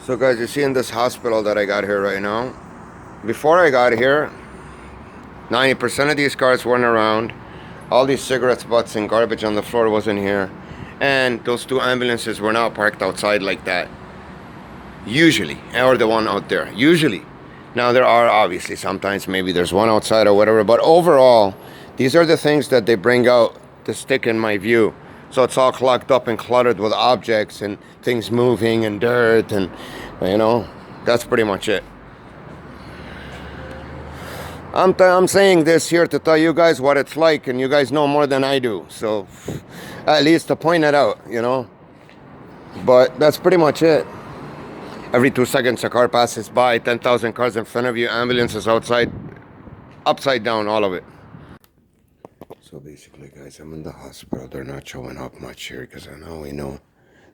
So guys, you see in this hospital that I got here right now, before I got here, 90% of these cars weren't around. All these cigarettes, butts, and garbage on the floor wasn't here. And those two ambulances were not parked outside like that. Usually. Or the one out there. Usually. Now there are obviously sometimes maybe there's one outside or whatever. But overall, these are the things that they bring out to stick in my view. So it's all clogged up and cluttered with objects and things moving and dirt and, that's pretty much it. I'm saying this here to tell you guys what it's like, and you guys know more than I do. So at least to point it out, But that's pretty much it. Every 2 seconds a car passes by, 10,000 cars in front of you, ambulances outside, upside down, all of it. So basically, guys, I'm in the hospital. They're not showing up much here because now we know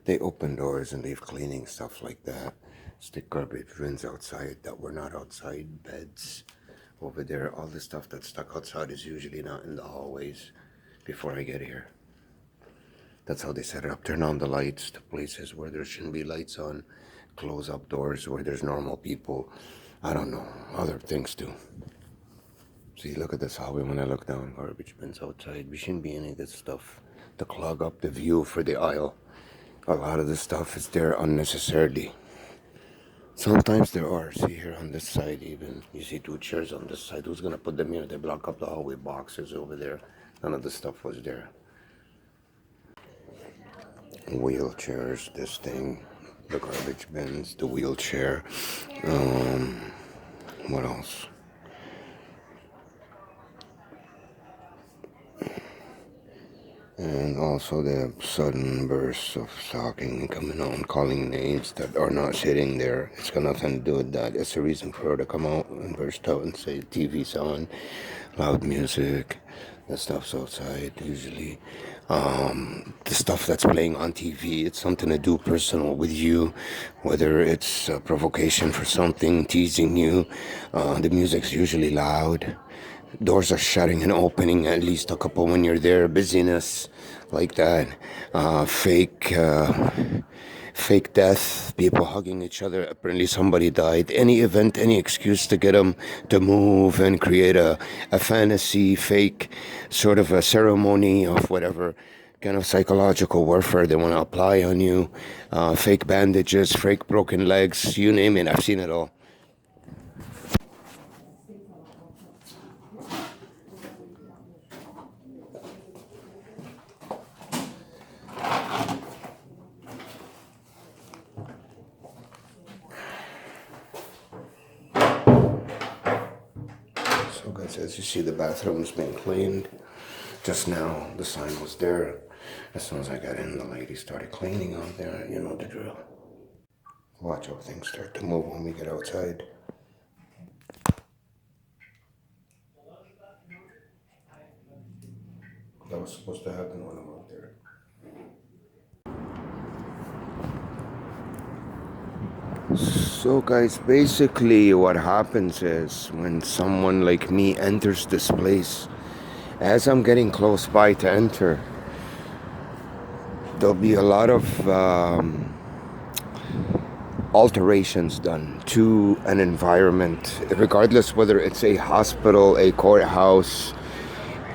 they open doors and leave cleaning stuff like that. Stick garbage bins outside that were not outside, beds over there. All the stuff that's stuck outside is usually not in the hallways before I get here. That's how they set it up. Turn on the lights to places where there shouldn't be lights on. Close up doors where there's normal people. I don't know. Other things too. See, look at this hallway when I look down. Garbage bins outside. We shouldn't be any of this stuff to clog up the view for the aisle. A lot of this stuff is there unnecessarily. Sometimes there are. See here on this side even. You see 2 chairs on this side. Who's going to put them here? They block up the hallway. Boxes over there. None of the stuff was there. Wheelchairs, this thing. The garbage bins, the wheelchair. What else? And also the sudden bursts of stalking coming on, calling names that are not sitting there. It's got nothing to do with that. It's a reason for her to come out and burst out and say TV's on, loud music, the stuff's outside usually. The stuff that's playing on TV, it's something to do personal with you, whether it's a provocation for something, teasing you. The music's usually loud. Doors are shutting and opening, at least a couple when you're there. Busyness like that. Fake death. People hugging each other. Apparently somebody died. Any event, any excuse to get them to move and create a fantasy, fake sort of a ceremony of whatever kind of psychological warfare they want to apply on you. Fake bandages, fake broken legs, you name it. I've seen it all. So guys, as you see, the bathroom's been cleaned. Just now, the sign was there. As soon as I got in, the lady started cleaning out there. You know the drill. Watch how things start to move when we get outside. That was supposed to happen when I'm out there. So guys, basically what happens is when someone like me enters this place, as I'm getting close by to enter, there'll be a lot of alterations done to an environment, regardless whether it's a hospital, a courthouse.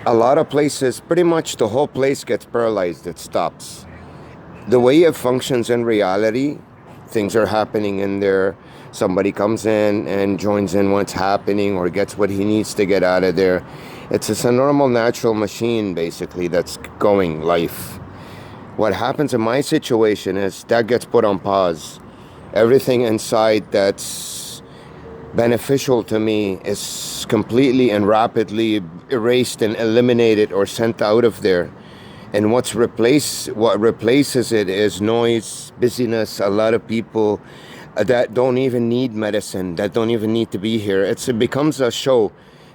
A lot of places, pretty much the whole place gets paralyzed. It stops. The way it functions in reality, things are happening in there. Somebody comes in and joins in what's happening or gets what he needs to get out of there. It's just a normal, natural machine, basically, that's going life. What happens in my situation is that gets put on pause. Everything inside that's beneficial to me is completely and rapidly erased and eliminated or sent out of there. And what replaces it is noise, busyness, a lot of people that don't even need medicine, that don't even need to be here. It becomes a show,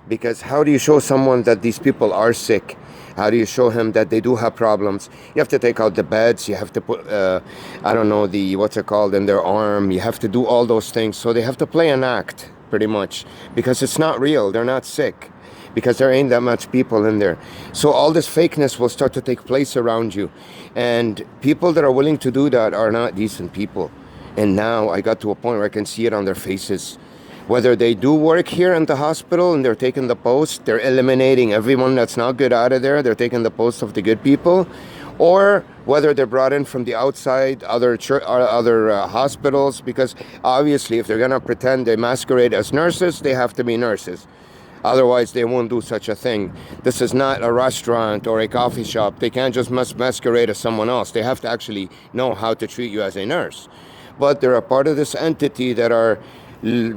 because how do you show someone that these people are sick? How do you show him that they do have problems? You have to take out the beds. You have to put, what's it called, in their arm. You have to do all those things. So they have to play an act, pretty much, because it's not real. They're not sick, because there ain't that much people in there. So all this fakeness will start to take place around you. And people that are willing to do that are not decent people. And now I got to a point where I can see it on their faces. Whether they do work here in the hospital and they're taking the post, they're eliminating everyone that's not good out of there. They're taking the post of the good people. Or whether they're brought in from the outside, other hospitals, because obviously if they're going to pretend they masquerade as nurses, they have to be nurses. Otherwise, they won't do such a thing. This is not a restaurant or a coffee shop. They can't just masquerade as someone else. They have to actually know how to treat you as a nurse. But they're a part of this entity that are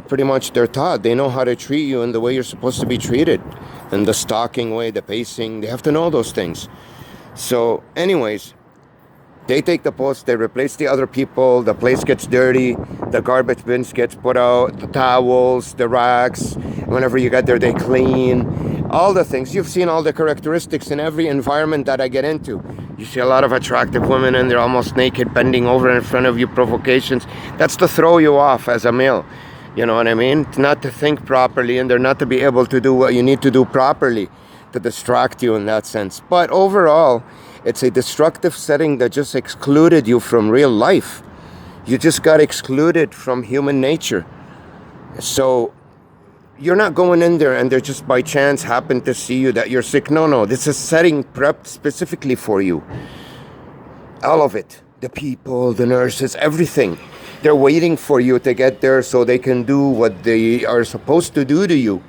pretty much, they're taught. They know how to treat you in the way you're supposed to be treated. In the stalking way, the pacing. They have to know those things. So anyways, they take the post, they replace the other people, the place gets dirty, the garbage bins gets put out, the towels, the racks, whenever you get there they clean, all the things. You've seen all the characteristics in every environment that I get into. You see a lot of attractive women and they're almost naked, bending over in front of you, provocations. That's to throw you off as a male. You know what I mean? It's not to think properly, and they're not to be able to do what you need to do properly, to distract you in that sense. But overall, it's a destructive setting that just excluded you from real life. You just got excluded from human nature. So you're not going in there and they just by chance happen to see you that you're sick. No, this is setting prepped specifically for you. All of it. The people, the nurses, everything. They're waiting for you to get there so they can do what they are supposed to do to you.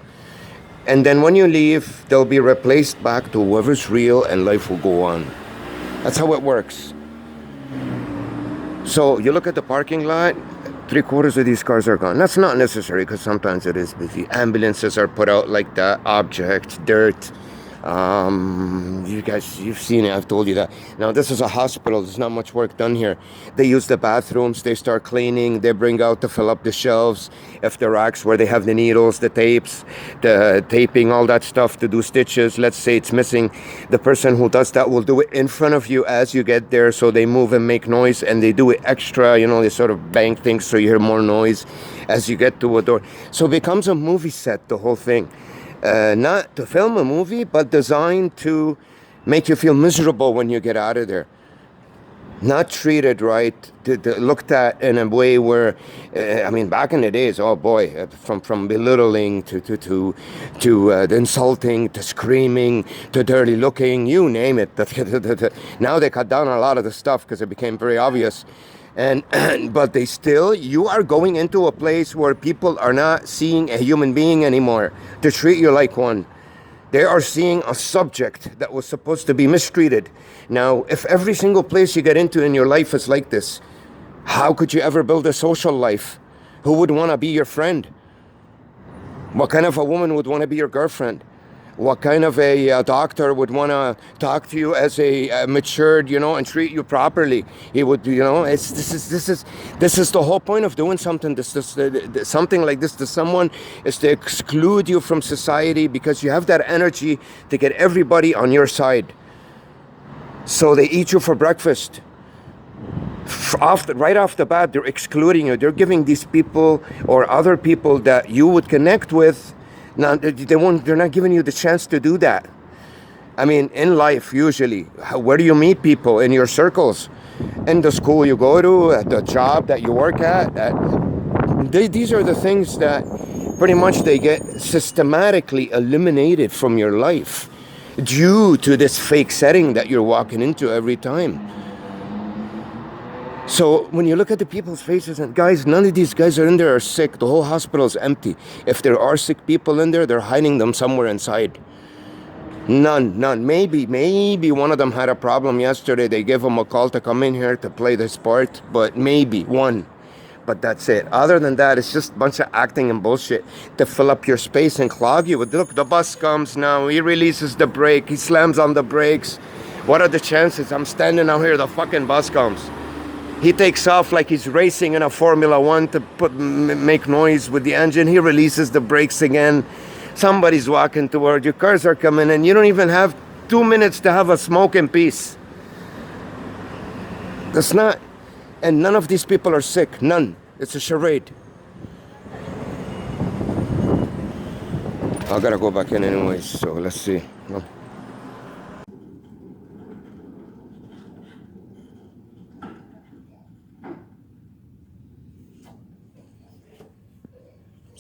And then when you leave, they'll be replaced back to whoever's real and life will go on. That's how it works. So you look at the parking lot, 3/4 of these cars are gone. That's not necessary because sometimes it is busy. Ambulances are put out like that, objects, dirt. You guys, you've seen it, I've told you that. Now this is a hospital, there's not much work done here. They use the bathrooms, they start cleaning, they bring out to fill up the shelves, if the racks where they have the needles, the tapes, the taping, all that stuff to do stitches. Let's say it's missing. The person who does that will do it in front of you as you get there, so they move and make noise, and they do it extra, you know, they sort of bang things so you hear more noise as you get to a door. So it becomes a movie set, the whole thing. Not to film a movie, but designed to make you feel miserable when you get out of there. Not treated right, looked at in a way where, I mean, back in the days, oh boy, from belittling to insulting to screaming to dirty looking, you name it. Now they cut down on a lot of the stuff because it became very obvious. But they still, you are going into a place where people are not seeing a human being anymore to treat you like one. They are seeing a subject that was supposed to be mistreated. Now, if every single place you get into in your life is like this, how could you ever build a social life? Who would want to be your friend? What kind of a woman would want to be your girlfriend? What kind of a doctor would want to talk to you as a matured, you know, and treat you properly? He would, you know, this is the whole point of doing something. Something like this to someone is to exclude you from society because you have that energy to get everybody on your side. So they eat you for breakfast. Right off the bat, they're excluding you. They're giving these people or other people that you would connect with. Now, they're not giving you the chance to do that. I mean, in life, usually, where do you meet people? In your circles. In the school you go to, at the job that you work at. These are the things that pretty much they get systematically eliminated from your life due to this fake setting that you're walking into every time. So when you look at the people's faces, and guys, none of these guys are in there are sick. The whole hospital is empty. If there are sick people in there, they're hiding them somewhere inside. None. Maybe one of them had a problem yesterday. They gave him a call to come in here to play this part, but maybe one. But that's it. Other than that, it's just a bunch of acting and bullshit to fill up your space and clog you. Look, the bus comes now. He releases the brake. He slams on the brakes. What are the chances? I'm standing out here. The fucking bus comes. He takes off like he's racing in a Formula One to make noise with the engine. He releases the brakes again. Somebody's walking toward you. Cars are coming in. You don't even have 2 minutes to have a smoke in peace. That's not... And none of these people are sick. None. It's a charade. I gotta go back in anyways, so let's see.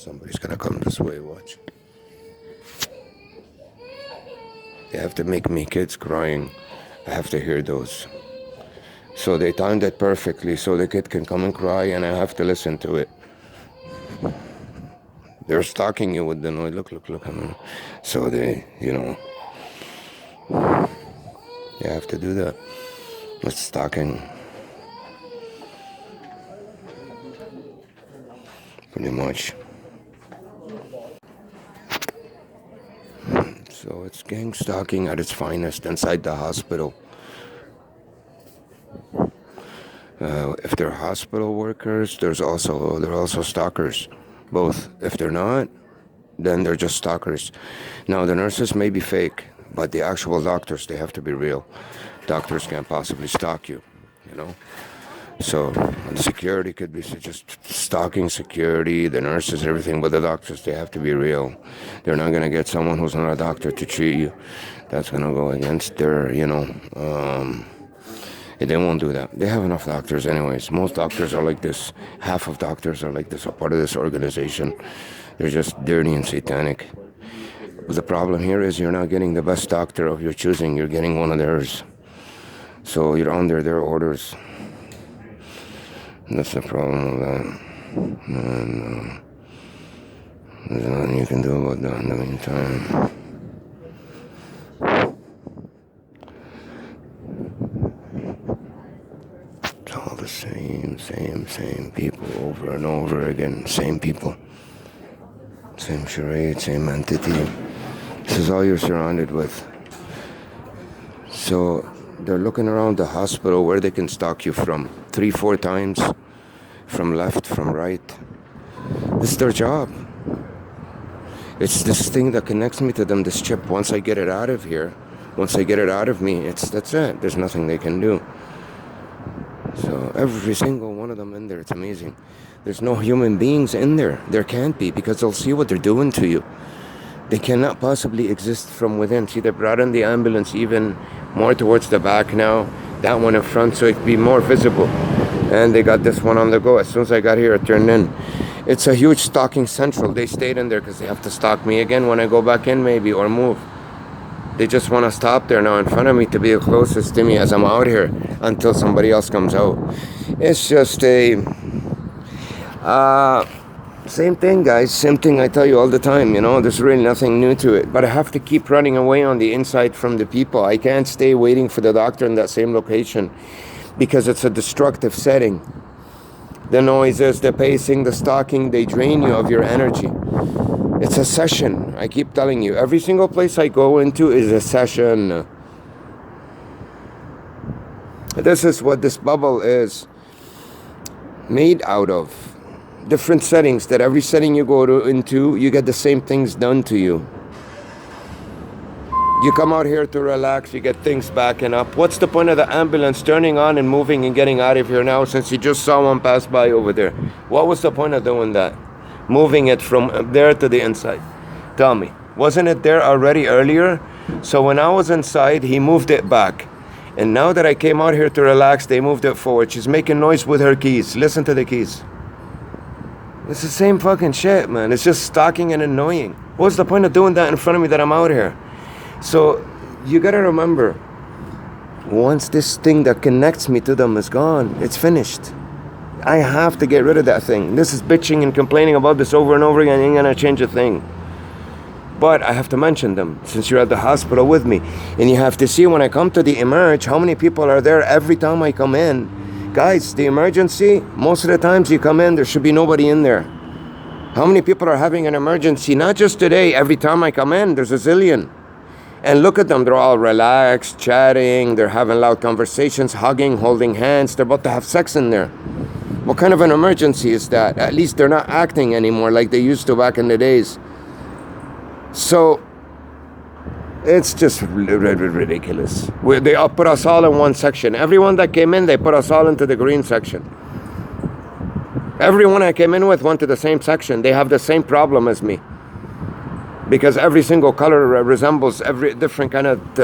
Somebody's gonna come this way, watch. They have to make me kids crying. I have to hear those. So they timed it perfectly so the kid can come and cry and I have to listen to it. They're stalking you with the noise. Look. I mean, so they, you have to do that. It's stalking. Pretty much. So it's gang stalking at its finest inside the hospital. If they're hospital workers, they're also stalkers. Both. If they're not, then they're just stalkers. Now the nurses may be fake, but the actual doctors, they have to be real. Doctors can't possibly stalk you, So the security could be just stalking security, the nurses, everything, but the doctors, they have to be real. They're not going to get someone who's not a doctor to treat you. That's going to go against their, they won't do that. They have enough doctors anyways. Most doctors are like this. Half of doctors are like this, a part of this organization. They're just dirty and satanic. But the problem here is you're not getting the best doctor of your choosing. You're getting one of theirs. So you're under their orders. That's the problem with that. And there's nothing you can do about that in the meantime. It's all the same people over and over again. Same people. Same charade, same entity. This is all you're surrounded with. So they're looking around the hospital where they can stalk you from 3-4 times, from left, from right. This is their job. It's this thing that connects me to them, this chip. Once I get it out of here, once I get it out of me, that's it. There's nothing they can do. So every single one of them in there, it's amazing. There's no human beings in there. There can't be, because they'll see what they're doing to you. They cannot possibly exist from within. See, they brought in the ambulance even more towards the back now. That one in front, so it could be more visible. And they got this one on the go. As soon as I got here, it turned in. It's a huge stalking central. They stayed in there because they have to stalk me again when I go back in, maybe, or move. They just want to stop there now in front of me to be the closest to me as I'm out here until somebody else comes out. It's just a... same thing, guys. Same thing I tell you all the time, There's really nothing new to it. But I have to keep running away on the inside from the people. I can't stay waiting for the doctor in that same location because it's a destructive setting. The noises, the pacing, the stalking, they drain you of your energy. It's a session. I keep telling you. Every single place I go into is a session. This is what this bubble is made out of. Different settings, that every setting you go into, you get the same things done to you. You come out here to relax, you get things backing up. What's the point of the ambulance turning on and moving and getting out of here now, since you just saw one pass by over there? What was the point of doing that? Moving it from there to the inside. Tell me, wasn't it there already earlier? So when I was inside, he moved it back. And now that I came out here to relax, they moved it forward. She's making noise with her keys. Listen to the keys. It's the same fucking shit, man. It's just stalking and annoying. What's the point of doing that in front of me that I'm out here? So you gotta remember, once this thing that connects me to them is gone, it's finished. I have to get rid of that thing. This is bitching and complaining about this over and over again. Ain't gonna change a thing. But I have to mention them since you're at the hospital with me. And you have to see when I come to the emerge, how many people are there every time I come in. Guys, the emergency, most of the times you come in, there should be nobody in there. How many people are having an emergency? Not just today. Every time I come in, there's a zillion. And look at them. They're all relaxed, chatting. They're having loud conversations, hugging, holding hands. They're about to have sex in there. What kind of an emergency is that? At least they're not acting anymore like they used to back in the days. So it's just ridiculous. They put us all in one section. Everyone that came in, they put us all into the green section. Everyone I came in with went to the same section. They have the same problem as me. Because every single color resembles every different kind of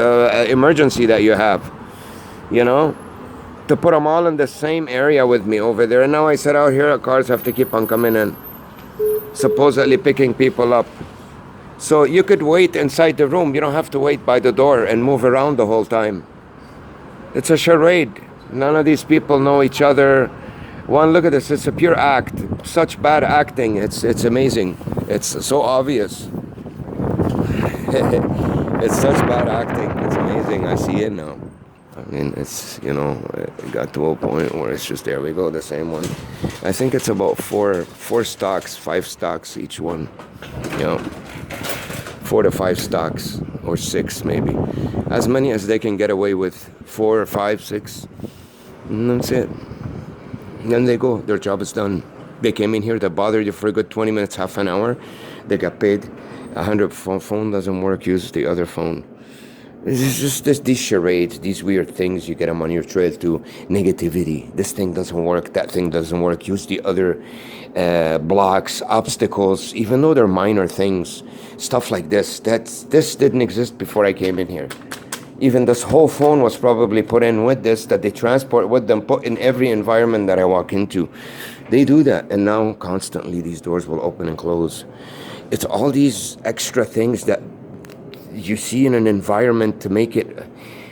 emergency that you have. To put them all in the same area with me over there. And now I said out here, cars have to keep on coming in. supposedly picking people up. So you could wait inside the room. You don't have to wait by the door and move around the whole time. It's a charade. None of these people know each other. One, look at this. It's a pure act. Such bad acting. It's amazing. It's so obvious. It's such bad acting. It's amazing. I see it now. I mean, it's, it got to a point where it's just, there we go, the same one. I think it's about four stocks, 5 stocks each one. 4 to 5 stocks, or 6 maybe. As many as they can get away with. 4 or 5, 6. And that's it. And then they go. Their job is done. They came in here, they bothered you for a good 20 minutes, half an hour. They got paid. 100 phone doesn't work, use the other phone. It's just these charades, these weird things, you get them on your trail to negativity. This thing doesn't work, that thing doesn't work. Use the other blocks, obstacles, even though they're minor things. Stuff like this. This didn't exist before I came in here. Even this whole phone was probably put in with this, that they transport with them, put in every environment that I walk into. They do that, and now constantly these doors will open and close. It's all these extra things that you see in an environment to make it,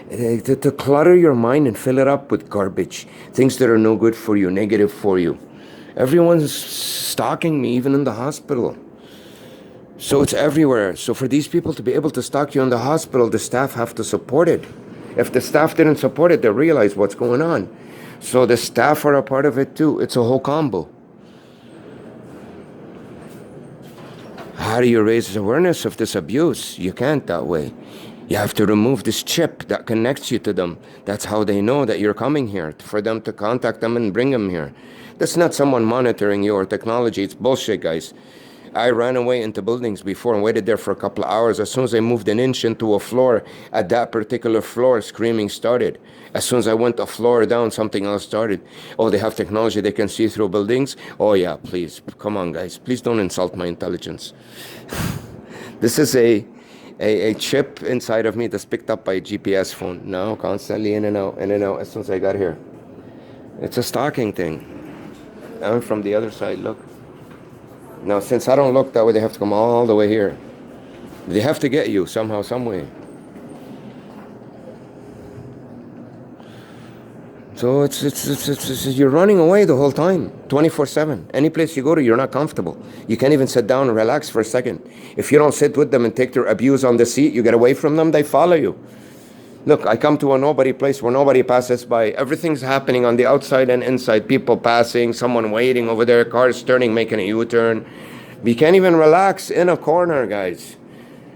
to clutter your mind and fill it up with garbage, things that are no good for you, negative for you. Everyone's stalking me, even in the hospital. So it's everywhere. So for these people to be able to stalk you in the hospital, the staff have to support it. If the staff didn't support it, they realize what's going on. So the staff are a part of it too. It's a whole combo. How do you raise awareness of this abuse? You can't that way. You have to remove this chip that connects you to them. That's how they know that you're coming here, for them to contact them and bring them here. That's not someone monitoring you or technology. It's bullshit, guys. I ran away into buildings before and waited there for a couple of hours. As soon as I moved an inch into a floor, at that particular floor, screaming started. As soon as I went a floor down, something else started. Oh, they have technology, they can see through buildings? Oh yeah, please, come on guys. Please don't insult my intelligence. This is a chip inside of me that's picked up by a GPS phone. Now, constantly in and out, as soon as I got here. It's a stalking thing. I'm from the other side, look. Now, since I don't look that way, they have to come all the way here. They have to get you somehow, some way. So it's you're running away the whole time, 24/7. Any place you go to, you're not comfortable. You can't even sit down and relax for a second. If you don't sit with them and take their abuse on the seat, you get away from them, they follow you. Look, I come to a nobody place where nobody passes by. Everything's happening on the outside and inside. People passing, someone waiting over there, cars turning, making a U-turn. We can't even relax in a corner, guys,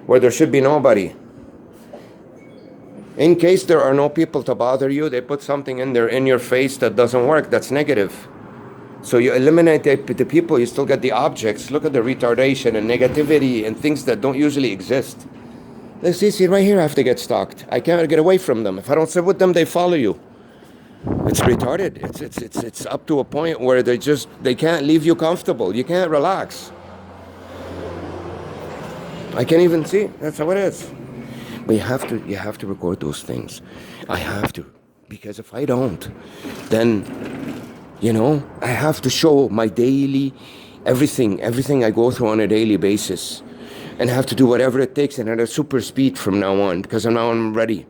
where there should be nobody. In case there are no people to bother you, they put something in there in your face that doesn't work, that's negative. So you eliminate the people, you still get the objects. Look at the retardation and negativity and things that don't usually exist. Let's see right here, I have to get stalked. I can't get away from them. If I don't sit with them, they follow you. It's retarded. It's up to a point where they can't leave you comfortable. You can't relax. I can't even see. That's how it is. But you have to record those things. I have to. Because if I don't, then, I have to show my daily, everything I go through on a daily basis. And have to do whatever it takes and at a super speed from now on, because now I'm ready.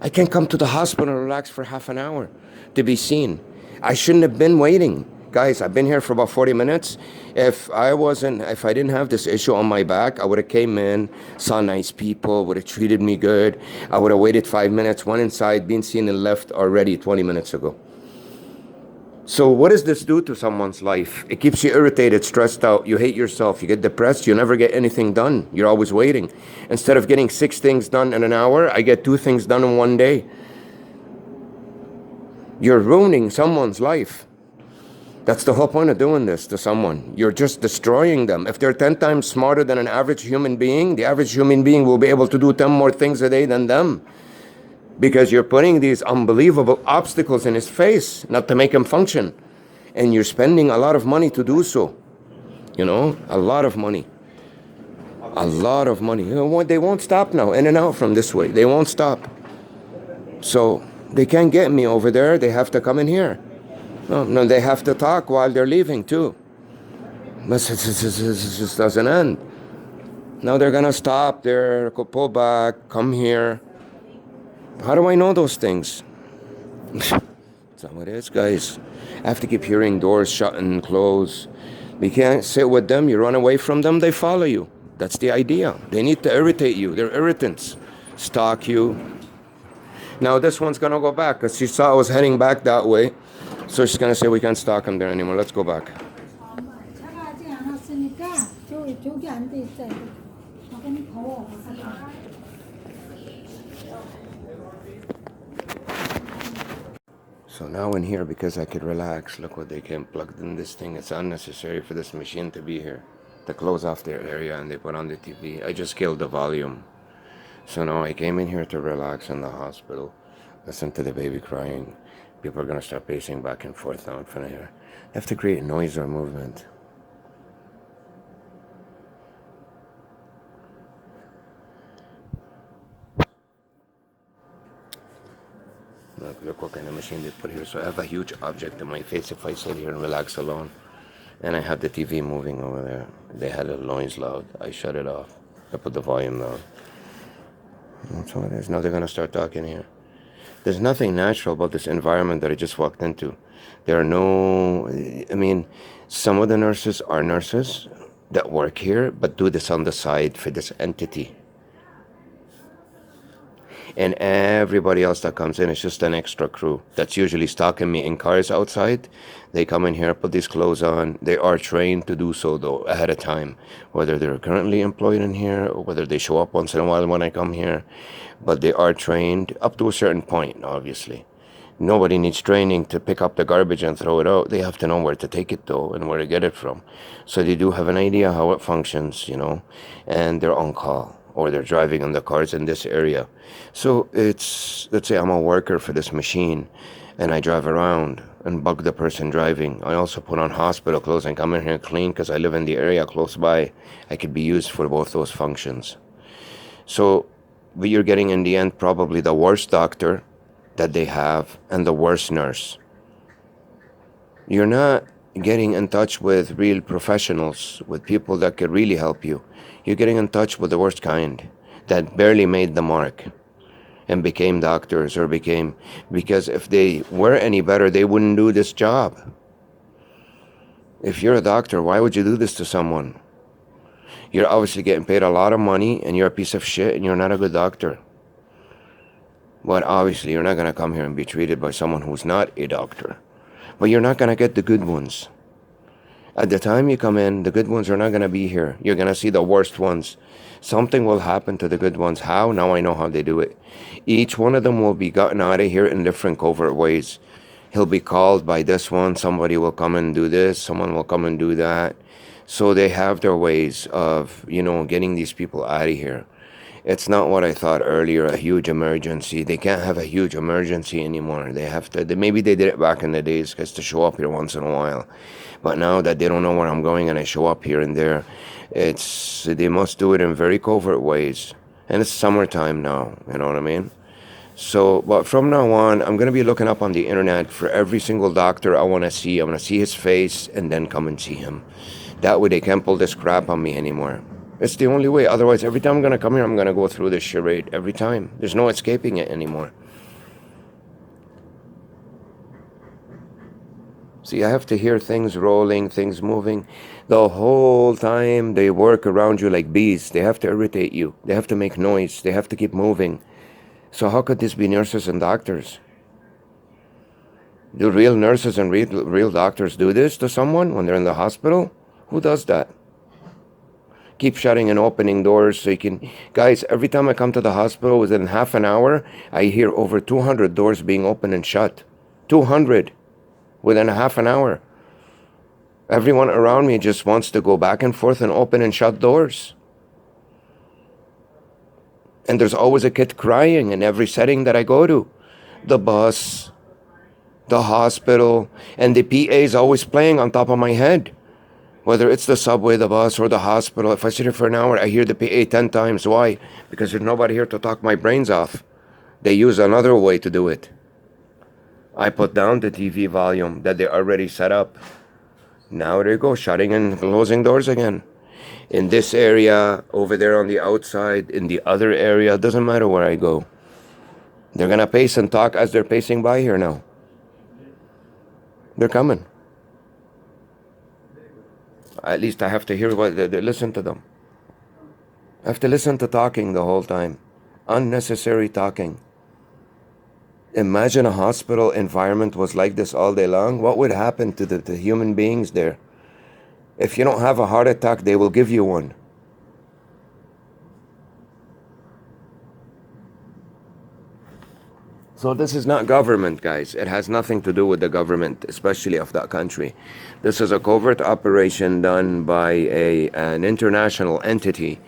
I can't come to the hospital and relax for half an hour to be seen. I shouldn't have been waiting. Guys, I've been here for about 40 minutes. If I didn't have this issue on my back, I would have came in, saw nice people, would have treated me good. I would have waited 5 minutes, went inside, been seen and left already 20 minutes ago. So what does this do to someone's life? It keeps you irritated, stressed out. You hate yourself. You get depressed. You never get anything done. You're always waiting. Instead of getting 6 things done in an hour, I get 2 things done in 1 day. You're ruining someone's life. That's the whole point of doing this to someone. You're just destroying them. If they're 10 times smarter than an average human being, the average human being will be able to do 10 more things a day than them. Because you're putting these unbelievable obstacles in his face, not to make him function. And you're spending a lot of money to do so. A lot of money. A lot of money. They won't stop now, in and out from this way. They won't stop. So they can't get me over there. They have to come in here. No, they have to talk while they're leaving too. This just doesn't end. Now they're gonna stop there, pull back, come here. How do I know those things? That's not what it is, guys. I have to keep hearing doors shut and close. We can't sit with them. You run away from them, they follow you. That's the idea. They need to irritate you. They're irritants. Stalk you. Now this one's gonna go back because she saw I was heading back that way. So she's gonna say we can't stalk him there anymore. Let's go back. So now in here, because I could relax, look what they came plugged in this thing. It's unnecessary for this machine to be here. To close off their area and they put on the TV. I just killed the volume. So now I came in here to relax in the hospital. Listen to the baby crying. People are going to start pacing back and forth now in front of here. They have to create noise or movement. Look what kind of machine they put here. So I have a huge object in my face if I sit here and relax alone. And I have the TV moving over there. They had a noise loud. I shut it off. I put the volume down. That's all it is. Now they're going to start talking here. There's nothing natural about this environment that I just walked into. There are no... I mean, some of the nurses are nurses that work here, but do this on the side for this entity. And everybody else that comes in is just an extra crew that's usually stalking me in cars outside. They come in here, put these clothes on. They are trained to do so, though, ahead of time, whether they're currently employed in here or whether they show up once in a while when I come here. But they are trained up to a certain point, obviously. Nobody needs training to pick up the garbage and throw it out. They have to know where to take it, though, and where to get it from. So they do have an idea how it functions, you know, and they're on call. Or they're driving in the cars in this area. So it's, let's say I'm a worker for this machine and I drive around and bug the person driving. I also put on hospital clothes and come in here clean because I live in the area close by. I could be used for both those functions. So you're getting in the end probably the worst doctor that they have and the worst nurse. You're not getting in touch with real professionals, with people that could really help you. You're getting in touch with the worst kind that barely made the mark and became doctors or became... Because if they were any better, they wouldn't do this job. If you're a doctor, why would you do this to someone? You're obviously getting paid a lot of money and you're a piece of shit and you're not a good doctor. But obviously you're not going to come here and be treated by someone who's not a doctor. But you're not going to get the good ones. At the time you come in, the good ones are not going to be here. You're going to see the worst ones. Something will happen to the good ones. How? Now I know how they do it. Each one of them will be gotten out of here in different covert ways. He'll be called by this one. Somebody will come and do this. Someone will come and do that. So they have their ways of, you know, getting these people out of here. It's not what I thought earlier, a huge emergency. They can't have a huge emergency anymore. They have to, maybe they did it back in the days because to show up here once in a while. But now that they don't know where I'm going and I show up here and there, they must do it in very covert ways. And it's summertime now, you know what I mean? So, but from now on, I'm going to be looking up on the internet for every single doctor I want to see. I'm going to see his face and then come and see him. That way they can't pull this crap on me anymore. It's the only way. Otherwise, every time I'm going to come here, I'm going to go through this charade. Every time. There's no escaping it anymore. See, I have to hear things rolling, things moving. The whole time they work around you like bees. They have to irritate you. They have to make noise. They have to keep moving. So how could this be nurses and doctors? Do real nurses and real doctors do this to someone when they're in the hospital? Who does that? Keep shutting and opening doors so you can... Guys, every time I come to the hospital, within half an hour, I hear over 200 doors being opened and shut. 200 within a half an hour. Everyone around me just wants to go back and forth and open and shut doors. And there's always a kid crying in every setting that I go to. The bus, the hospital, and the PA is always playing on top of my head. Whether it's the subway, the bus, or the hospital, if I sit here for an hour, I hear the PA 10 times. Why? Because there's nobody here to talk my brains off. They use another way to do it. I put down the TV volume that they already set up. Now they go, shutting and closing doors again. In this area, over there on the outside, in the other area, doesn't matter where I go. They're gonna pace and talk as they're pacing by here now. They're coming. At least I have to hear what they listen to them. I have to listen to talking the whole time. Unnecessary talking. Imagine a hospital environment was like this all day long. What would happen to the human beings there? If you don't have a heart attack, they will give you one. So this is not government, guys. It has nothing to do with the government, especially of that country. This is a covert operation done by an international entity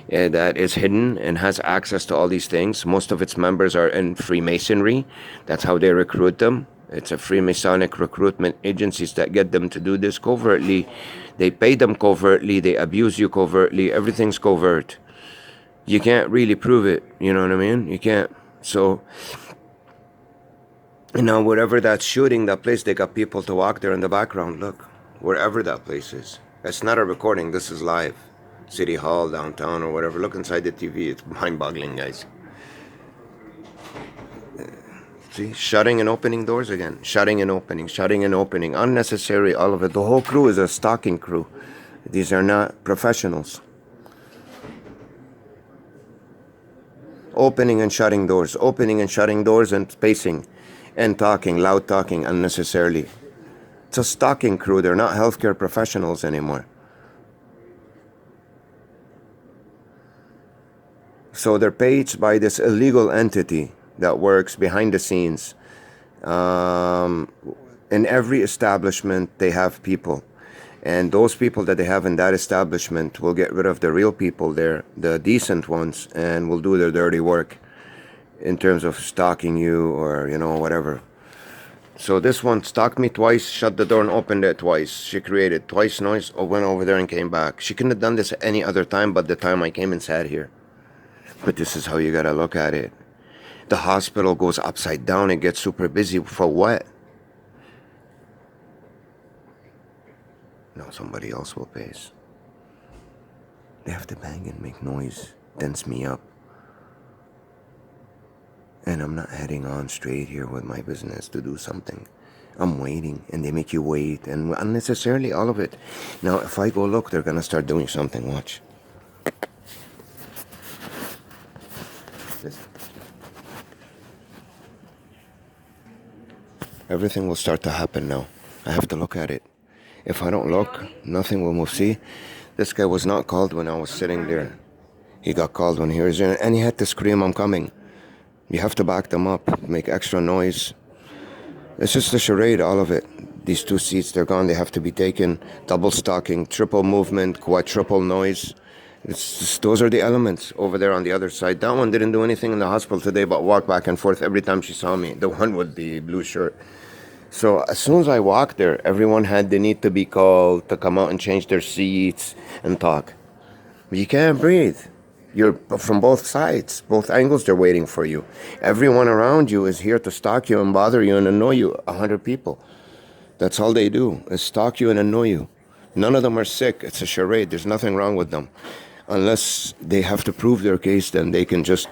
that is hidden and has access to all these things. Most of its members are in Freemasonry. That's how they recruit them. It's a Freemasonic recruitment agencies that get them to do this covertly. They pay them covertly. They abuse you covertly. Everything's covert. You can't really prove it. You know what I mean? You can't. So, wherever that's shooting, that place, they got people to walk there in the background. Look, wherever that place is. It's not a recording. This is live. City Hall, downtown, or whatever. Look inside the TV. It's mind-boggling, guys. See, shutting and opening doors again. Shutting and opening, shutting and opening. Unnecessary, all of it. The whole crew is a stalking crew. These are not professionals. Opening and shutting doors. Opening and shutting doors and spacing. And talking, loud talking, unnecessarily. It's a stalking crew. They're not healthcare professionals anymore. So they're paid by this illegal entity that works behind the scenes. In every establishment, they have people. And those people that they have in that establishment will get rid of the real people there, the decent ones, and will do their dirty work in terms of stalking you or, whatever. So this one stalked me twice, shut the door and opened it twice. She created twice noise, went over there and came back. She couldn't have done this any other time but the time I came and sat here. But this is how you gotta look at it. The hospital goes upside down and gets super busy. For what? No, somebody else will pace. They have to bang and make noise, tense me up. And I'm not heading on straight here with my business to do something. I'm waiting, and they make you wait, and unnecessarily all of it. Now, if I go look, they're gonna start doing something. Watch. Listen. Everything will start to happen now. I have to look at it. If I don't look, nothing will move. See, this guy was not called when I was sitting there. He got called when he was in, and he had to scream, "I'm coming." You have to back them up, make extra noise. It's just a charade, all of it. These two seats, they're gone. They have to be taken. Double stocking, triple movement, quadruple noise. Those are the elements over there on the other side. That one didn't do anything in the hospital today but walk back and forth every time she saw me. The one with the blue shirt. So as soon as I walked there, everyone had the need to be called to come out and change their seats and talk. But you can't breathe. You're from both sides, both angles, they're waiting for you. Everyone around you is here to stalk you and bother you and annoy you. 100 people. That's all they do, is stalk you and annoy you. None of them are sick. It's a charade. There's nothing wrong with them. Unless they have to prove their case, then they can just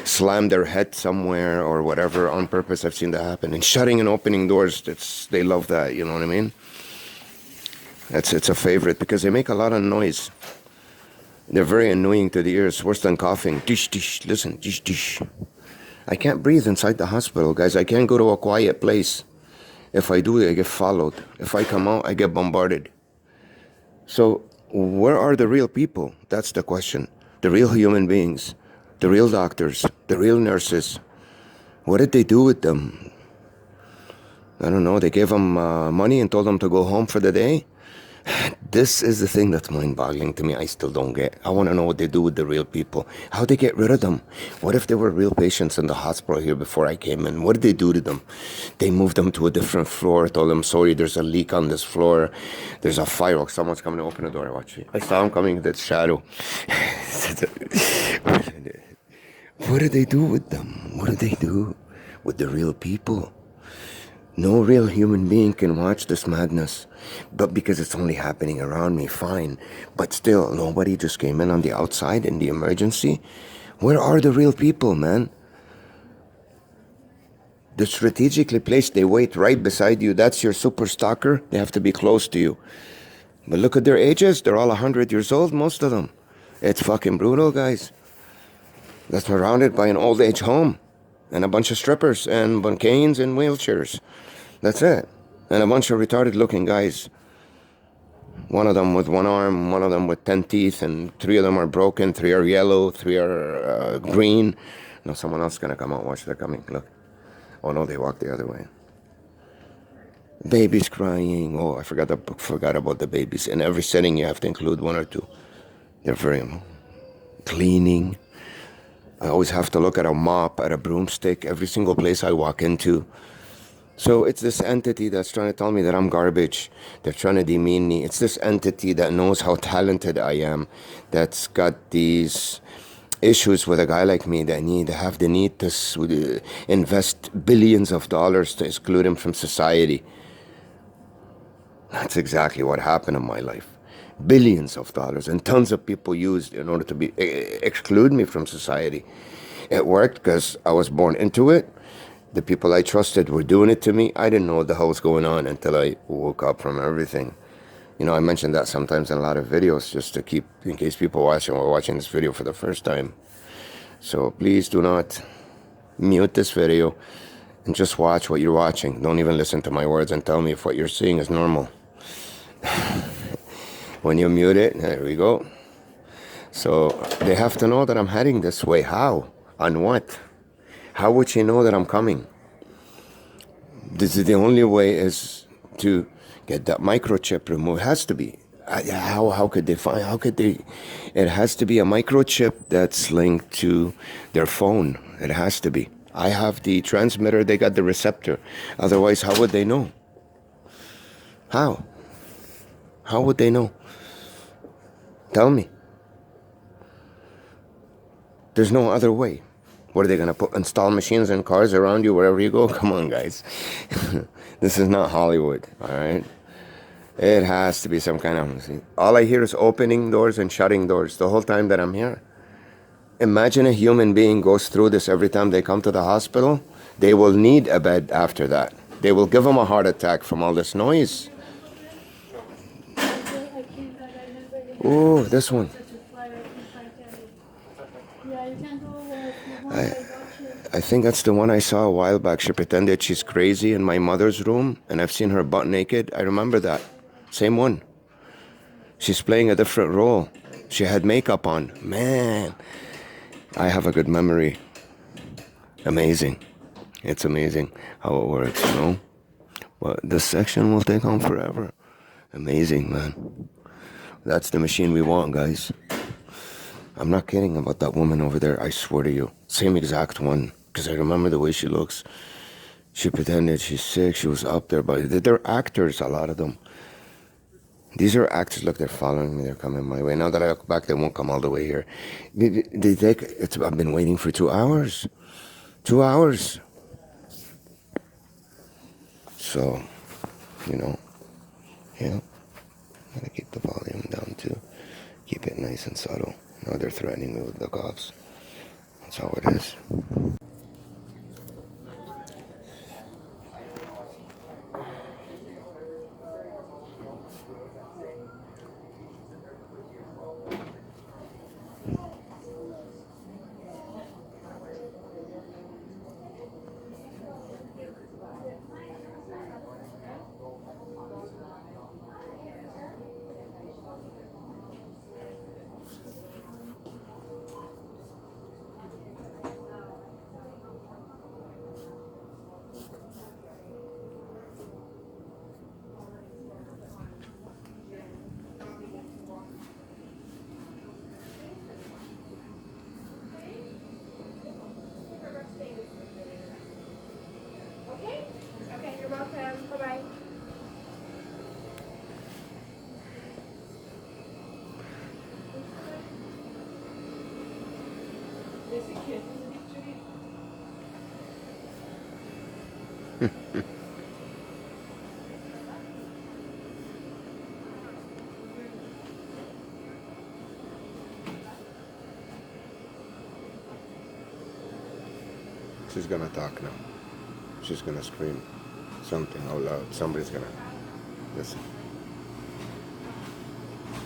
slam their head somewhere or whatever on purpose. I've seen that happen. And shutting and opening doors, they love that, you know what I mean? It's a favorite because they make a lot of noise. They're very annoying to the ears, worse than coughing. Dish, dish, listen, dish, dish. I can't breathe inside the hospital, guys. I can't go to a quiet place. If I do, I get followed. If I come out, I get bombarded. So, where are the real people? That's the question. The real human beings, the real doctors, the real nurses. What did they do with them? I don't know. They gave them money and told them to go home for the day? This is the thing that's mind-boggling to me. I still don't get. I want to know what they do with the real people. How they get rid of them? What if there were real patients in the hospital here before I came in? What did they do to them? They moved them to a different floor. Told them, sorry, there's a leak on this floor. There's a firework. Someone's coming to open the door. Watch it. I saw him coming in that shadow. What do they do with them? What do they do with the real people? No real human being can watch this madness. But because it's only happening around me, fine. But still, nobody just came in on the outside in the emergency. Where are the real people, man? They're strategically placed. They wait right beside you. That's your super stalker. They have to be close to you. But look at their ages. They're all 100 years old, most of them. It's fucking brutal, guys. That's surrounded by an old age home and a bunch of strippers and canes and wheelchairs. That's it. And a bunch of retarded looking guys. One of them with one arm, one of them with 10 teeth, and 3 of them are broken, 3 are yellow, 3 are green. No, someone else is going to come out. Watch, they're coming. Look. Oh no, they walked the other way. Babies crying. Oh, I forgot about the babies. In every setting, you have to include 1 or 2. They're very cleaning. I always have to look at a mop, at a broomstick, every single place I walk into. So it's this entity that's trying to tell me that I'm garbage. They're trying to demean me. It's this entity that knows how talented I am, that's got these issues with a guy like me that have the need to invest billions of dollars to exclude him from society. That's exactly what happened in my life. Billions of dollars and tons of people used in order to exclude me from society. It worked because I was born into it. The people I trusted were doing it to me. I didn't know what the hell was going on until I woke up from everything. You know, I mentioned that sometimes in a lot of videos just to keep, in case people were watching this video for the first time. So please do not mute this video and just watch what you're watching. Don't even listen to my words and tell me if what you're seeing is normal. When you mute it, there we go. So they have to know that I'm heading this way. How? On what? How would she know that I'm coming? This is the only way is to get that microchip removed. It has to be. How could they find? How could they? It has to be a microchip that's linked to their phone. It has to be. I have the transmitter. They got the receptor. Otherwise, how would they know? How? How would they know? Tell me. There's no other way. What are they going to install machines and cars around you wherever you go? Come on, guys. This is not Hollywood, all right? It has to be some kind of... All I hear is opening doors and shutting doors the whole time that I'm here. Imagine a human being goes through this every time they come to the hospital. They will need a bed after that. They will give them a heart attack from all this noise. Oh, this one. I think that's the one I saw a while back. She pretended she's crazy in my mother's room, and I've seen her butt naked. I remember that. Same one. She's playing a different role. She had makeup on. Man, I have a good memory. Amazing. It's amazing how it works, you know? But this section will take on forever. Amazing, man. That's the machine we want, guys. I'm not kidding about that woman over there, I swear to you. Same exact one, because I remember the way she looks. She pretended she's sick, she was up there, but they're actors, a lot of them. These are actors. Look, they're following me, they're coming my way. Now that I look back, they won't come all the way here. I've been waiting for 2 hours. 2 hours. So, you know, yeah. Gotta keep the volume down too. Keep it nice and subtle. Now they're threatening me with the cops. That's how it is. Okay, you're welcome. Bye-bye. There's a kid in the picture. She's gonna talk now. She's gonna scream something out loud. Somebody's gonna listen.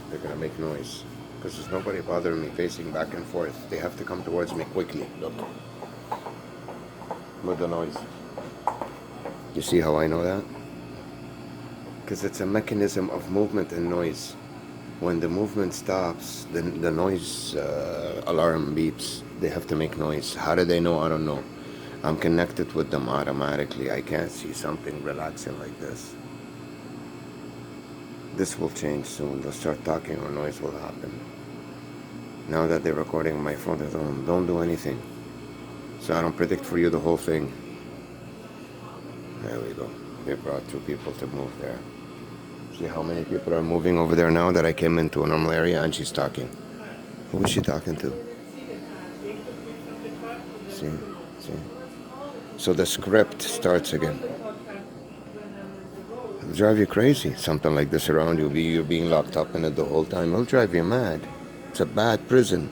They're gonna make noise. Because there's nobody bothering me pacing back and forth. They have to come towards me quickly. Look. With the noise. You see how I know that? Because it's a mechanism of movement and noise. When the movement stops, the noise alarm beeps. They have to make noise. How do they know? I don't know. I'm connected with them automatically. I can't see something relaxing like this. This will change soon. They'll start talking or noise will happen. Now that they're recording my phone, they don't do anything. So I don't predict for you the whole thing. There we go. They brought 2 people to move there. See how many people are moving over there now that I came into a normal area and she's talking. Who is she talking to? See? So the script starts again. It'll drive you crazy. Something like this around you. You're being locked up in it the whole time. It'll drive you mad. It's a bad prison.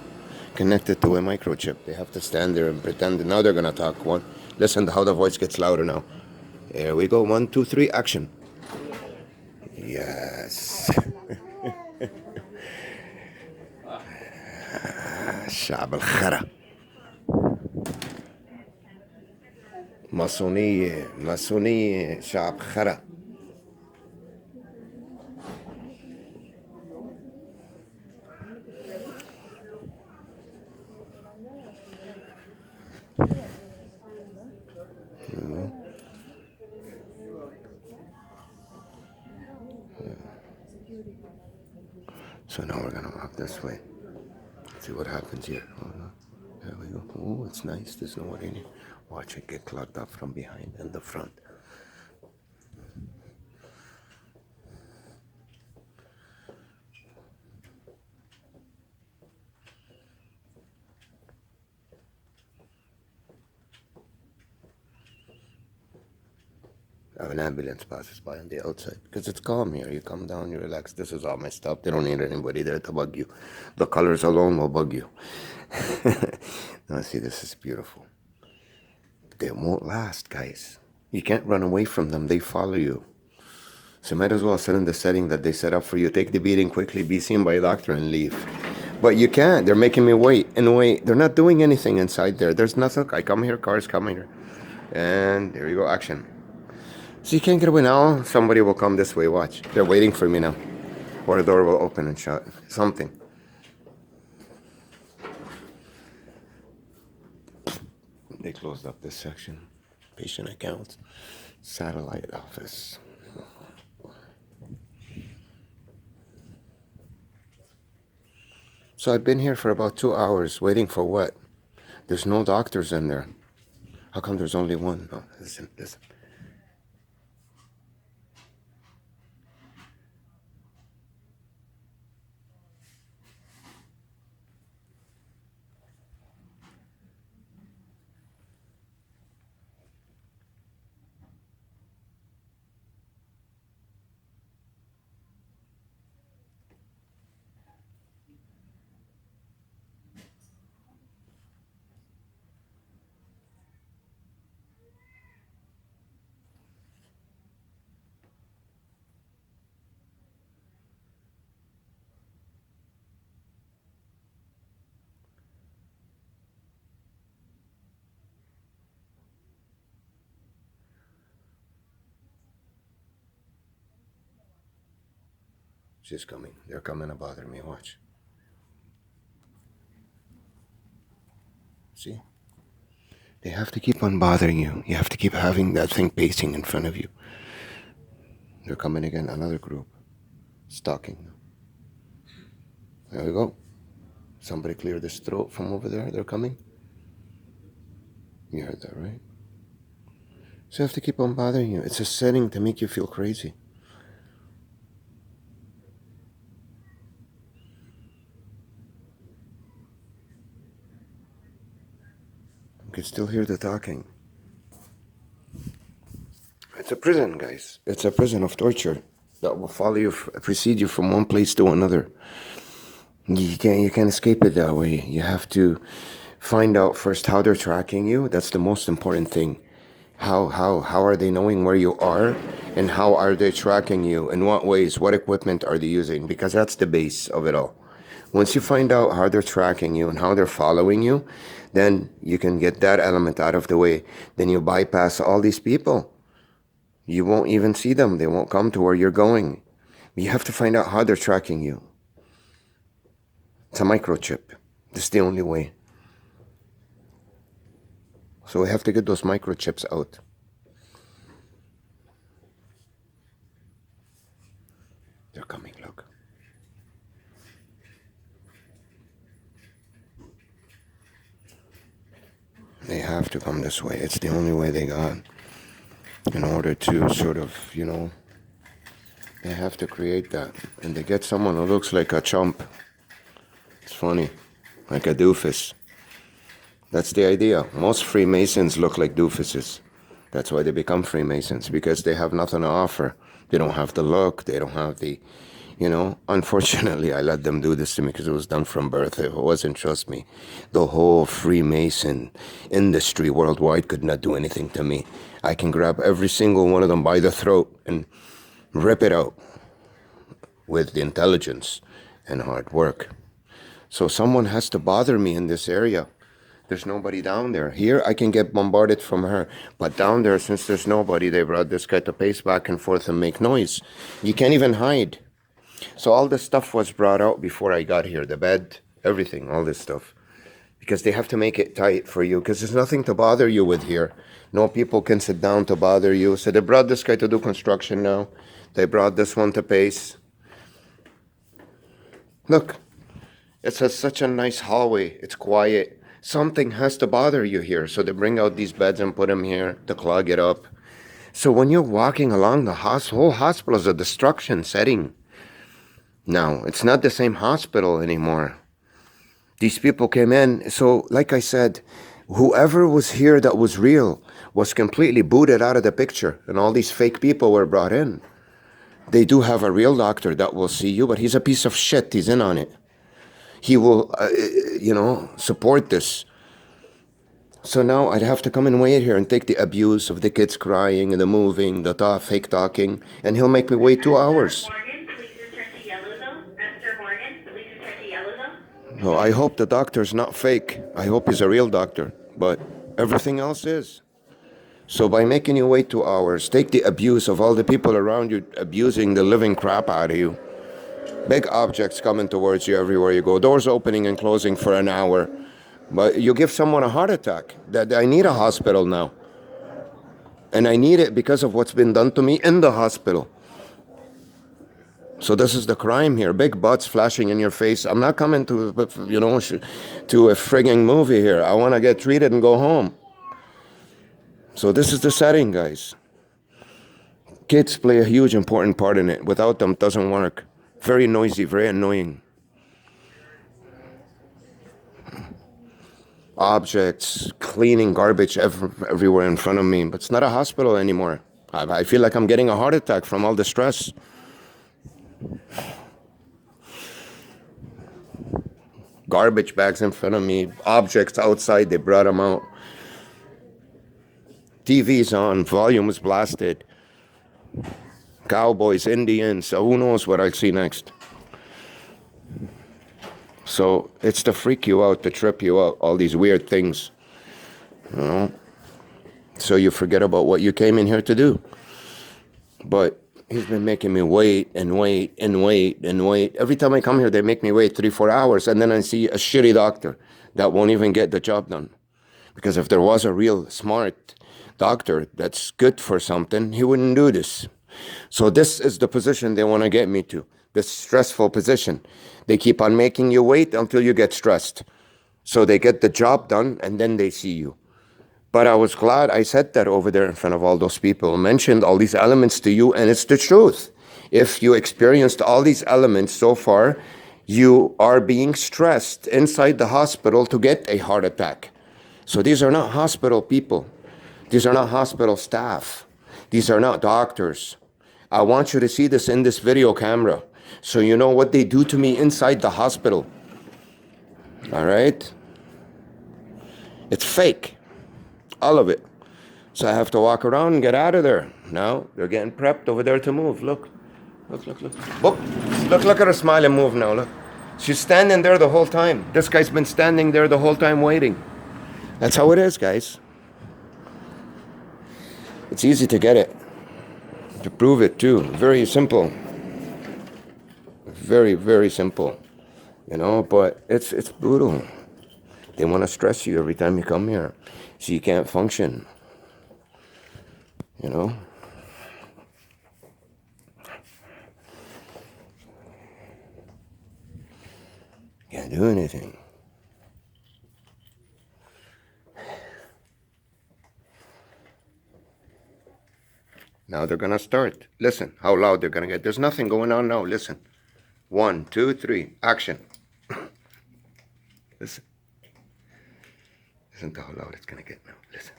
Connected to a microchip. They have to stand there and pretend. Now they're gonna talk. One. Listen to how the voice gets louder now. Here we go. 1, 2, 3. Action. Yes. الشعب الخرا. ماسونية شعب خرا. So now we're gonna walk this way. See what happens here. There we go. Oh, it's nice. There's no one in here. Watch it get clogged up from behind and the front. An ambulance passes by on the outside because it's calm here. You come down, you relax. This is all my stuff. They don't need anybody there to bug you. The colors alone will bug you. Now see, this is beautiful. They won't last, guys. You can't run away from them. They follow you. So might as well set in the setting that they set up for you. Take the beating quickly, be seen by a doctor, and leave. But you can't. They're making me wait and wait. They're not doing anything inside there. There's nothing. I come here, cars come here. And there you go, action. So you can't get away now. Somebody will come this way. Watch. They're waiting for me now. Or the door will open and shut. Something. They closed up this section. Patient accounts. Satellite office. So I've been here for about 2 hours. Waiting for what? There's no doctors in there. How come there's only one? No, listen. She's coming. They're coming to bother me. Watch. See? They have to keep on bothering you. You have to keep having that thing pacing in front of you. They're coming again. Another group. Stalking. There we go. Somebody cleared his throat from over there. They're coming. You heard that, right? So you have to keep on bothering you. It's a setting to make you feel crazy. You can still hear the talking. It's a prison, guys. It's a prison of torture that will follow you, precede you from one place to another. You can't escape it that way. You have to Find out first how they're tracking you. That's the most important thing. How are they knowing where you are, and how are they tracking you? In what ways? What equipment are they using? Because that's the base of it all. Once you find out how they're tracking you and how they're following you, then you can get that element out of the way. Then you bypass all these people. You won't even see them. They won't come to where you're going. You have to find out how they're tracking you. It's a microchip. That's the only way. So we have to get those microchips out. They're coming, look. They have to come this way. It's the only way they got. In order to sort of, they have to create that. And they get someone who looks like a chump. It's funny. Like a doofus. That's the idea. Most Freemasons look like doofuses. That's why they become Freemasons, because they have nothing to offer. They don't have the look. They don't have the, Unfortunately, I let them do this to me because it was done from birth. If it wasn't, trust me, the whole Freemason industry worldwide could not do anything to me. I can grab every single one of them by the throat and rip it out with the intelligence and hard work. So someone has to bother me in this area. There's nobody down there. Here, I can get bombarded from her. But down there, since there's nobody, they brought this guy to pace back and forth and make noise. You can't even hide. So all this stuff was brought out before I got here. The bed, everything, all this stuff. Because they have to make it tight for you. Because there's nothing to bother you with here. No people can sit down to bother you. So they brought this guy to do construction now. They brought this one to pace. Look. It's such a nice hallway. It's quiet. Something has to bother you here. So they bring out these beds and put them here to clog it up. So when you're walking along the whole hospital is a destruction setting. Now, it's not the same hospital anymore. These people came in. So like I said, whoever was here that was real was completely booted out of the picture. And all these fake people were brought in. They do have a real doctor that will see you, but he's a piece of shit. He's in on it. He will, support this. So now I'd have to come and wait here and take the abuse of the kids crying and the moving, the fake talking, and he'll make me wait 2 hours. No, I hope the doctor's not fake. I hope he's a real doctor, but everything else is. So by making you wait 2 hours, take the abuse of all the people around you abusing the living crap out of you. Big objects coming towards you everywhere you go. Doors opening and closing for an hour. But you give someone a heart attack. That I need a hospital now. And I need it because of what's been done to me in the hospital. So this is the crime here. Big butts flashing in your face. I'm not coming to a frigging movie here. I want to get treated and go home. So this is the setting, guys. Kids play a huge important part in it. Without them, it doesn't work. Very noisy, very annoying. Objects, cleaning garbage everywhere in front of me. But it's not a hospital anymore. I feel like I'm getting a heart attack from all the stress. Garbage bags in front of me. Objects outside, they brought them out. TV's on, volume is blasted. Cowboys, Indians, so who knows what I'll see next. So it's to freak you out, to trip you out, all these weird things. So you forget about what you came in here to do. But he's been making me wait and wait and wait and wait. Every time I come here, they make me wait 3-4 hours, and then I see a shitty doctor that won't even get the job done. Because if there was a real smart doctor that's good for something, he wouldn't do this. So this is the position they want to get me to, this stressful position. They keep on making you wait until you get stressed. So they get the job done, and then they see you. But I was glad I said that over there in front of all those people, mentioned all these elements to you, and it's the truth. If you experienced all these elements so far, you are being stressed inside the hospital to get a heart attack. So these are not hospital people. These are not hospital staff. These are not doctors. I want you to see this in this video camera so you know what they do to me inside the hospital. All right? It's fake, all of it. So I have to walk around and get out of there. Now they're getting prepped over there to move. Look, look. Whoop. Look at her smile and move now. Look, she's standing there the whole time. This guy's been standing there the whole time waiting. That's how it is, guys. It's easy to get it, to prove it too. Very simple. Very, very simple. You know, but it's brutal. They want to stress you every time you come here, so you can't function. You know? Can't do anything. Now they're gonna start. Listen how loud they're gonna get. There's nothing going on now. Listen. 1, 2, 3, action. Listen. Listen to how loud it's gonna get now. Listen.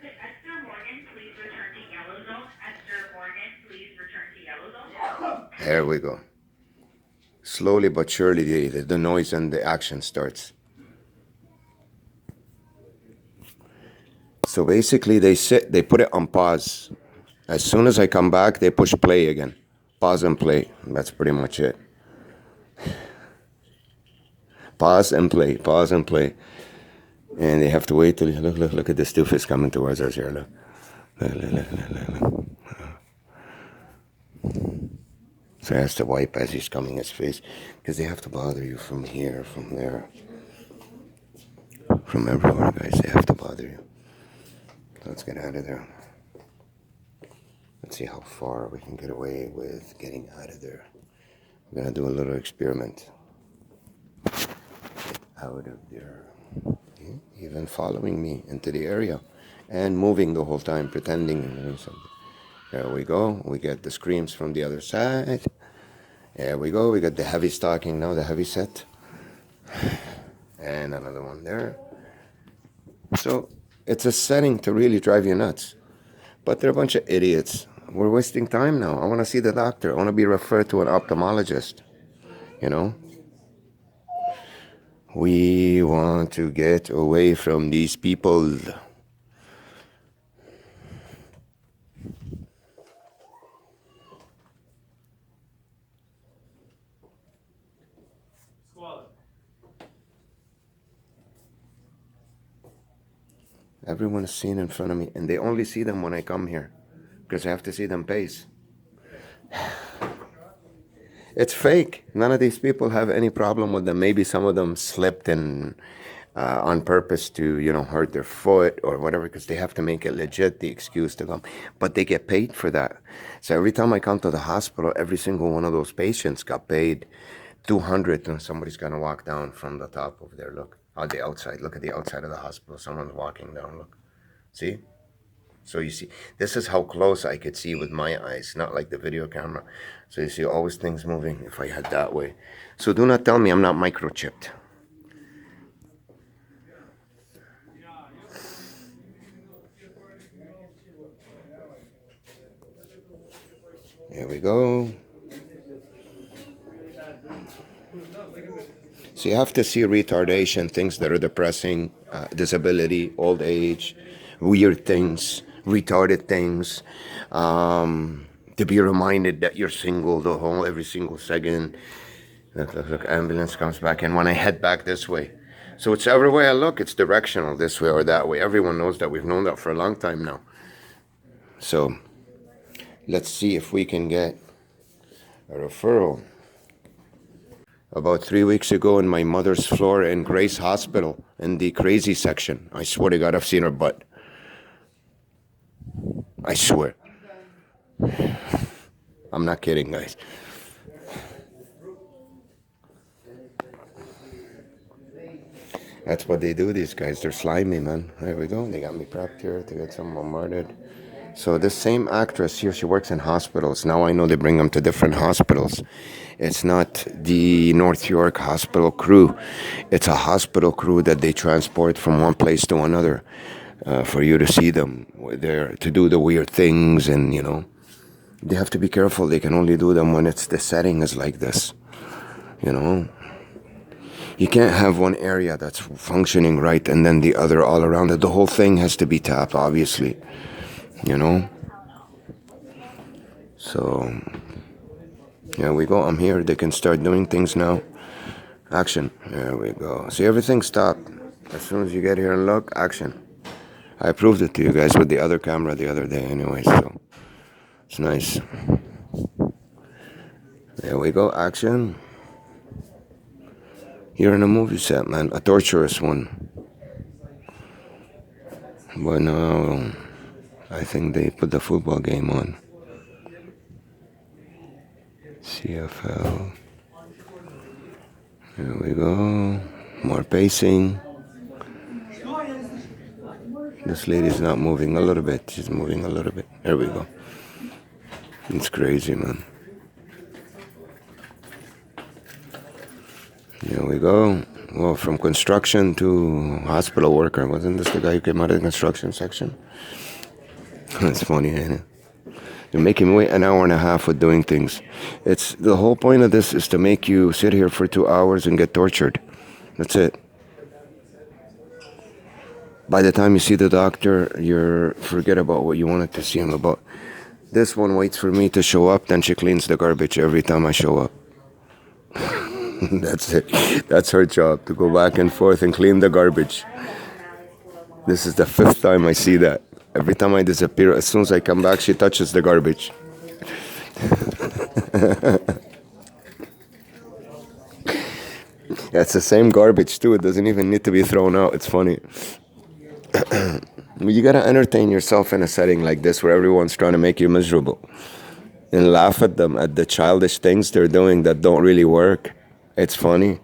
Esther Morgan, please return to yellow zone. Esther Morgan, please return to yellow zone. There we go. Slowly but surely the noise and the action starts. So basically they put it on pause. As soon as I come back, they push play again. Pause and play. That's pretty much it. Pause and play, pause and play. And they have to wait till, look at this doofus coming towards us here, look. Look. So he has to wipe as he's coming his face, because they have to bother you from here, from there. From everywhere, guys, they have to bother you. So let's get out of there. Let's see how far we can get away with getting out of there. We're gonna do a little experiment. Get out of there. Okay? Even following me into the area and moving the whole time, pretending and doing something. There we go. We get the screams from the other side. There we go. We got the heavy stalking now, the heavy set. And another one there. So it's a setting to really drive you nuts. But they're a bunch of idiots. We're wasting time now. I want to see the doctor. I want to be referred to an ophthalmologist. You know? We want to get away from these people. Everyone is seen in front of me, and they only see them when I come here, because I have to see them pace. It's fake. None of these people have any problem with them. Maybe some of them slipped and on purpose to, hurt their foot or whatever, because they have to make it legit, the excuse to come. But they get paid for that. So every time I come to the hospital, every single one of those patients got paid $200, and somebody's gonna walk down from the top over there. Look on the outside. Look at the outside of the hospital. Someone's walking down. Look, see? So you see, this is how close I could see with my eyes, not like the video camera. So you see always things moving if I head that way. So do not tell me I'm not microchipped. Here we go. So you have to see retardation, things that are depressing, disability, old age, weird things, retarded things, to be reminded that you're single the whole every single second. Look, ambulance comes back, and when I head back this way, so it's every way I look, it's directional, this way or that way. Everyone knows that. We've known that for a long time now. So let's see if we can get a referral. About 3 weeks ago, in my mother's floor in Grace Hospital, in the crazy section, I swear to God, I've seen her butt. I swear. I'm not kidding, guys. That's what they do, these guys. They're slimy, man. There we go. They got me prepped here to get some bombarded. So this same actress here, she works in hospitals. Now I know they bring them to different hospitals. It's not the North York hospital crew. It's a hospital crew that they transport from one place to another for you to see them. They're to do the weird things, and they have to be careful. They can only do them when the setting is like this, You can't have one area that's functioning right and then the other all around it. The whole thing has to be tapped, obviously. You know? So, here we go. I'm here. They can start doing things now. Action. There we go. See, everything stopped. As soon as you get here and look, action. I proved it to you guys with the other camera the other day anyway, so it's nice. There we go. Action. You're in a movie set, man. A torturous one. But no, I think they put the football game on. CFL. Here we go. More pacing. This lady's not moving a little bit. She's moving a little bit. There we go. It's crazy, man. Here we go. Well, from construction to hospital worker. Wasn't this the guy who came out of the construction section? That's funny, ain't it? You're making me wait an hour and a half with doing things. It's the whole point of this is to make you sit here for 2 hours and get tortured. That's it. By the time you see the doctor, you forget about what you wanted to see him about. This one waits for me to show up, then she cleans the garbage every time I show up. That's it. That's her job, to go back and forth and clean the garbage. This is the 5th time I see that. Every time I disappear, as soon as I come back, she touches the garbage. Yeah, it's the same garbage too. It doesn't even need to be thrown out. It's funny. You gotta entertain yourself in a setting like this where everyone's trying to make you miserable. And laugh at them, at the childish things they're doing that don't really work. It's funny.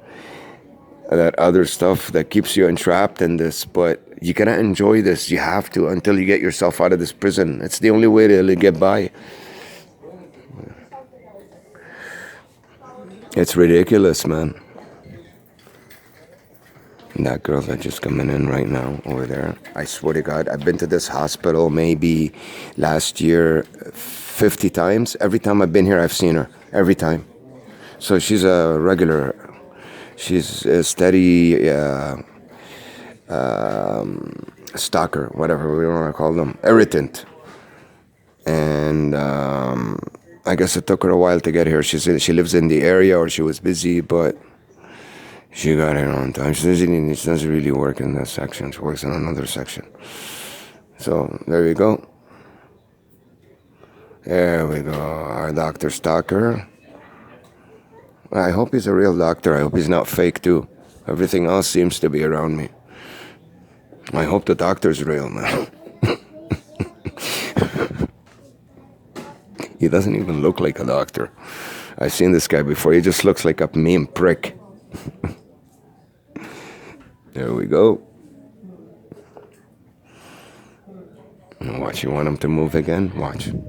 That other stuff that keeps you entrapped in this, but you gotta enjoy this. You have to until you get yourself out of this prison. It's the only way to get by. It's ridiculous, man. And that girl that's just coming in right now over there. I swear to God, I've been to this hospital maybe last year 50 times. Every time I've been here, I've seen her. Every time. So she's a regular. She's a steady stalker, whatever we want to call them, irritant. And I guess it took her a while to get here. She lives in the area, or she was busy, but she got here on time. She doesn't really work in that section. She works in another section. So there you go. There we go. Our Dr. Stalker. I hope he's a real doctor. I hope he's not fake too. Everything else seems to be around me. I hope the doctor's real, man. He doesn't even look like a doctor. I've seen this guy before. He just looks like a mean prick. There we go. Watch, you want him to move again? Watch. You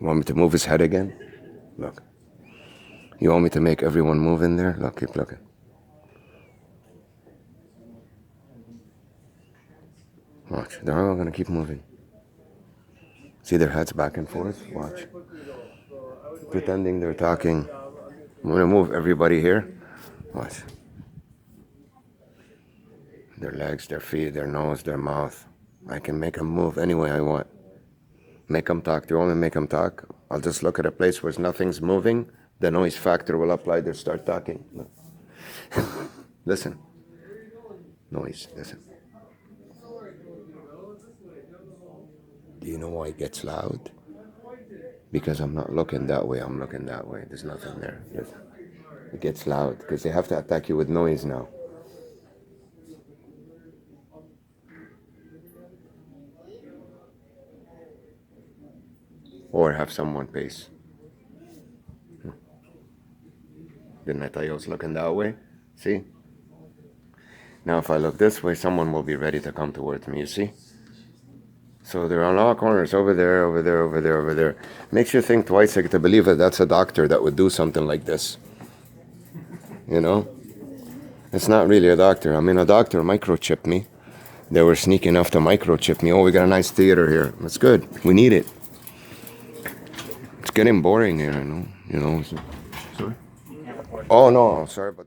want me to move his head again? Look. You want me to make everyone move in there? Look, keep looking. Watch, they're all gonna keep moving. See their heads back and forth? Watch. Pretending they're talking. I'm gonna move everybody here. Watch. Their legs, their feet, their nose, their mouth. I can make them move any way I want. Make them talk. Do you want me to make them talk? I'll just look at a place where nothing's moving. The noise factor will apply. They'll start talking. Look. Listen. Noise. Listen. Do you know why it gets loud? Because I'm not looking that way. I'm looking that way. There's nothing there. Listen. It gets loud because they have to attack you with noise now. Or have someone pace. Didn't I tell you I was looking that way? See? Now if I look this way, someone will be ready to come towards me, you see? So they're on all corners, over there, over there, over there, over there. Makes you think twice to believe that that's a doctor that would do something like this. You know? It's not really a doctor. I mean, a doctor microchipped me. They were sneaky enough to microchip me. Oh, we got a nice theater here. That's good. We need it. It's getting boring here, I know. You know. Sorry? Oh, no. Sorry about